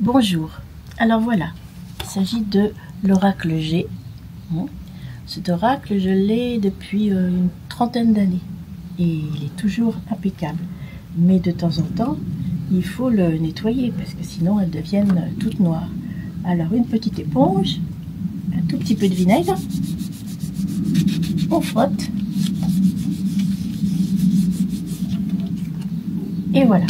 Bonjour, alors voilà, il s'agit de l'oracle G. Cet oracle, je l'ai depuis une trentaine d'années et il est toujours impeccable. Mais de temps en temps, il faut le nettoyer parce que sinon elles deviennent toutes noires. Alors une petite éponge, un tout petit peu de vinaigre, on frotte et voilà.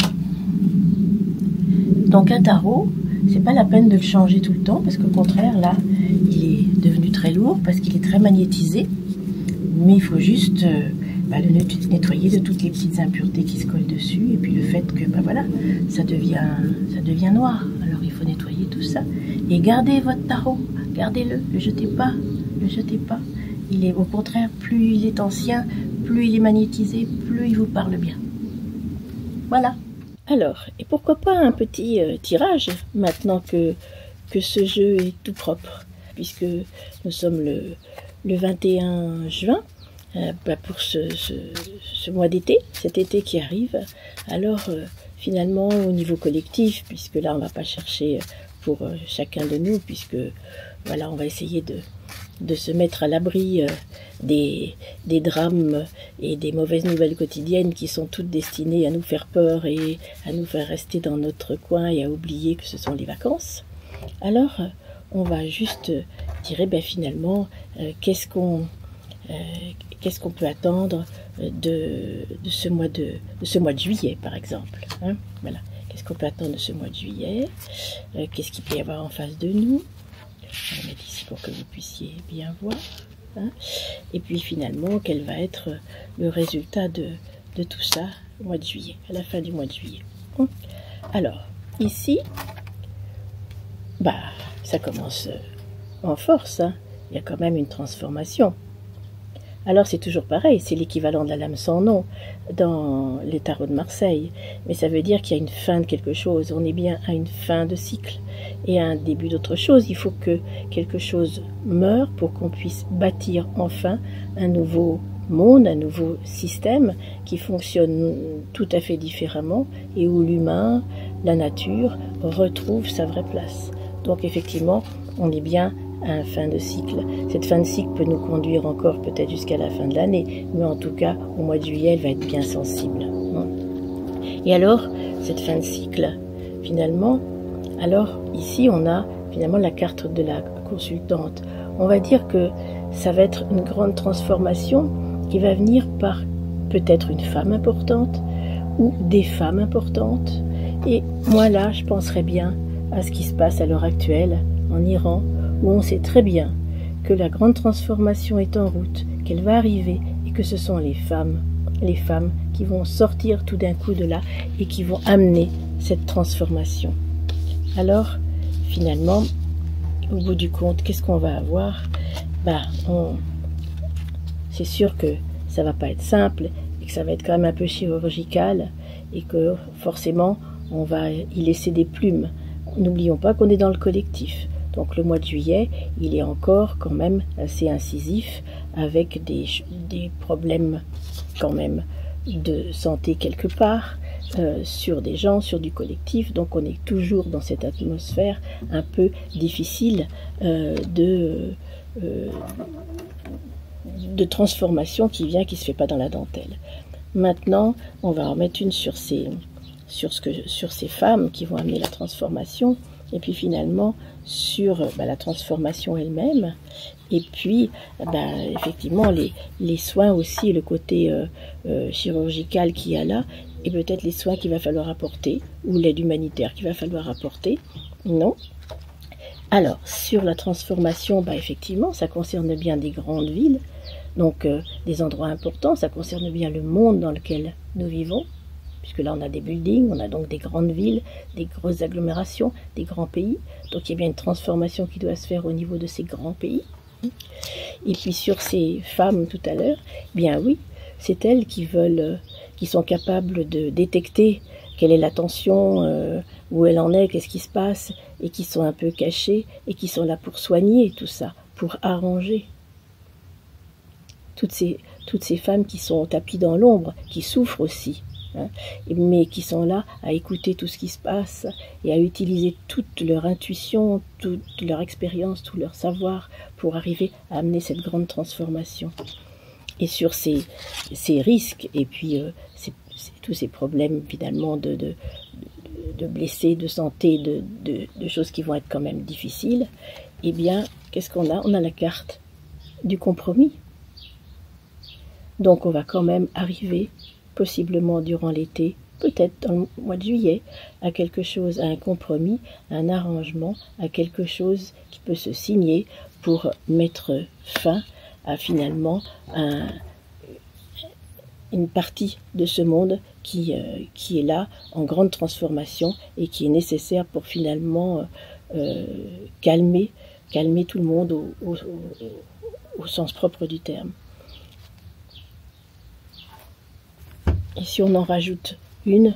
Donc un tarot, c'est pas la peine de le changer tout le temps parce qu'au contraire là, il est devenu très lourd parce qu'il est très magnétisé. Mais il faut juste le nettoyer de toutes les petites impuretés qui se collent dessus et puis le fait que voilà, ça devient noir. Alors il faut nettoyer tout ça et gardez votre tarot, gardez-le, le jetez pas, le jetez pas. Il est au contraire, plus il est ancien, plus il est magnétisé, plus il vous parle bien. Voilà. Alors, et pourquoi pas un petit tirage, maintenant que ce jeu est tout propre, puisque nous sommes le 21 juin, pour ce mois d'été, cet été qui arrive. Alors, finalement, au niveau collectif, puisque là, on ne va pas chercher pour chacun de nous, puisque, voilà, on va essayer de se mettre à l'abri des drames et des mauvaises nouvelles quotidiennes qui sont toutes destinées à nous faire peur et à nous faire rester dans notre coin et à oublier que ce sont les vacances. Alors, on va juste dire, finalement, qu'est-ce qu'on peut attendre de ce mois de juillet, par exemple. Voilà. Qu'est-ce qu'on peut attendre de ce mois de juillet? Qu'est-ce qu'il peut y avoir en face de nous? Je vais le mettre ici pour que vous puissiez bien voir. Et puis finalement, quel va être le résultat de tout ça au mois de juillet, à la fin du mois de juillet. Alors, ici, ça commence en force. Il y a quand même une transformation. Alors c'est toujours pareil, c'est l'équivalent de la lame sans nom dans les tarots de Marseille. Mais ça veut dire qu'il y a une fin de quelque chose. On est bien à une fin de cycle et à un début d'autre chose. Il faut que quelque chose meure pour qu'on puisse bâtir enfin un nouveau monde, un nouveau système qui fonctionne tout à fait différemment et où l'humain, la nature, retrouve sa vraie place. Donc effectivement, on est bien à une fin de cycle. Cette fin de cycle peut nous conduire encore peut-être jusqu'à la fin de l'année, mais en tout cas, au mois de juillet, elle va être bien sensible. Et alors, cette fin de cycle, finalement, alors ici, on a finalement la carte de la consultante. On va dire que ça va être une grande transformation qui va venir par peut-être une femme importante ou des femmes importantes. Et moi, là, je penserais bien à ce qui se passe à l'heure actuelle en Iran, où on sait très bien que la grande transformation est en route, qu'elle va arriver et que ce sont les femmes qui vont sortir tout d'un coup de là et qui vont amener cette transformation. Alors, finalement, au bout du compte, qu'est-ce qu'on va avoir? C'est sûr que ça va pas être simple et que ça va être quand même un peu chirurgical et que forcément, on va y laisser des plumes. N'oublions pas qu'on est dans le collectif. Donc le mois de juillet, il est encore quand même assez incisif avec des problèmes quand même de santé quelque part sur des gens, sur du collectif. Donc on est toujours dans cette atmosphère un peu difficile de transformation qui se fait pas dans la dentelle. Maintenant, on va en mettre une sur ces femmes qui vont amener la transformation. Et puis finalement sur la transformation elle-même, et puis effectivement les soins aussi, le côté chirurgical qu'il y a là, et peut-être les soins qu'il va falloir apporter, ou l'aide humanitaire qu'il va falloir apporter, non. Alors, sur la transformation, effectivement, ça concerne bien des grandes villes, donc des endroits importants, ça concerne bien le monde dans lequel nous vivons, puisque là on a des buildings, on a donc des grandes villes, des grosses agglomérations, des grands pays. Donc il y a bien une transformation qui doit se faire au niveau de ces grands pays. Et puis sur ces femmes tout à l'heure, bien oui, c'est elles qui sont capables de détecter quelle est la tension, où elle en est, qu'est-ce qui se passe, et qui sont un peu cachées, et qui sont là pour soigner tout ça, pour arranger. Toutes ces femmes qui sont tapies dans l'ombre, qui souffrent aussi. hein, mais qui sont là à écouter tout ce qui se passe et à utiliser toute leur intuition, toute leur expérience, tout leur savoir pour arriver à amener cette grande transformation. Et sur ces risques, et puis tous ces problèmes finalement de blessés, de santé, de choses qui vont être quand même difficiles, eh bien, qu'est-ce qu'on a? On a la carte du compromis. Donc on va quand même arriver, possiblement durant l'été, peut-être dans le mois de juillet, à quelque chose, à un compromis, à un arrangement, à quelque chose qui peut se signer pour mettre fin à finalement une partie de ce monde qui est là en grande transformation et qui est nécessaire pour finalement calmer tout le monde au sens propre du terme. Et si on en rajoute une,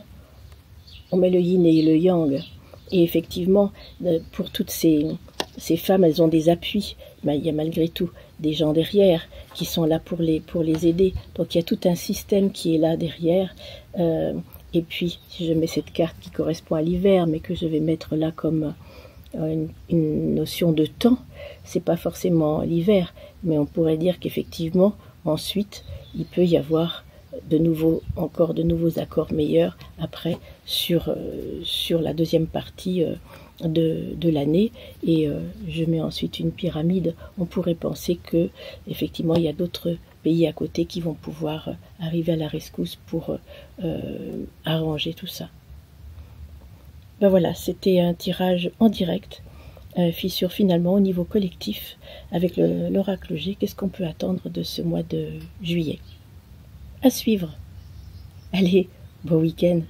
on met le yin et le yang. Et effectivement, pour toutes ces femmes, elles ont des appuis. Mais il y a malgré tout des gens derrière qui sont là pour les aider. Donc il y a tout un système qui est là derrière. Et puis, si je mets cette carte qui correspond à l'hiver, mais que je vais mettre là comme une notion de temps, c'est pas forcément l'hiver, mais on pourrait dire qu'effectivement, ensuite, il peut y avoir encore de nouveaux accords meilleurs après sur la deuxième partie de l'année. Et je mets ensuite une pyramide. On pourrait penser que effectivement il y a d'autres pays à côté qui vont pouvoir arriver à la rescousse pour arranger tout ça. Ben voilà, c'était un tirage en direct sur finalement au niveau collectif avec l'oracle G. Qu'est-ce qu'on peut attendre de ce mois de juillet? À suivre. Allez, bon week-end.